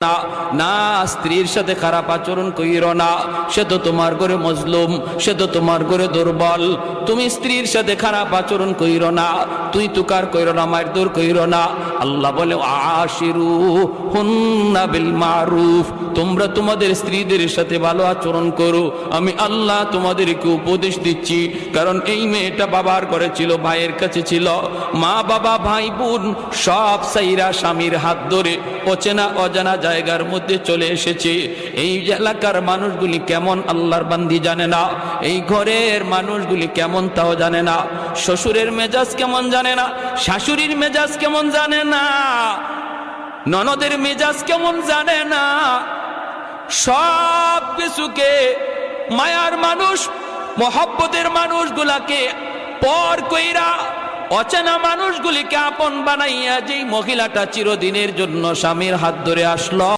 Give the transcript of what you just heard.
না না, স্ত্রীর সাথে খারাপ আচরণ কইরো না। সে তো তোমার ঘরে মজলুম, সে তো তোমার ঘরে দুর্বল। তুমি স্ত্রীর সাথে খারাপ আচরণ কইরো না, তুই তুকার কইরো না, মারধর কইরো না। আল্লাহ বলে আশিরু হুন্না বিল মারুফ, তোমরা তোমাদের স্ত্রীদের সাথে ভালো আচরণ করো। আমি আল্লাহ তোমাদেরকে উপদেশ দিচ্ছি, কারণ এই মেয়েটা বাবার ঘরে ছিল, ভাইয়ের কাছে ছিল। মা বাবা ভাই বোন সব সাইরা স্বামীর হাত ধরে অচেনা অজানা জায়গার মধ্যে চলে এসেছে। এই এলাকার মানুষগুলি কেমন আল্লাহর বান্দি জানে না, এই ঘরের মানুষগুলি কেমন তাও জানে না, শ্বশুরের মেজাজ কেমন জানে না, শাশুড়ির মেজাজ কেমন জানে না, ননদের মেজাজ কেমন জানে না। সব কিছুকে মায়ার মানুষ, মহব্বতের মানুষগুলাকে পর কইরা অচেনা মানুষগুলিকে আপন বানাইয়া যেই মহিলাটা চিরদিনের জন্য স্বামীর হাত ধরে আসলো।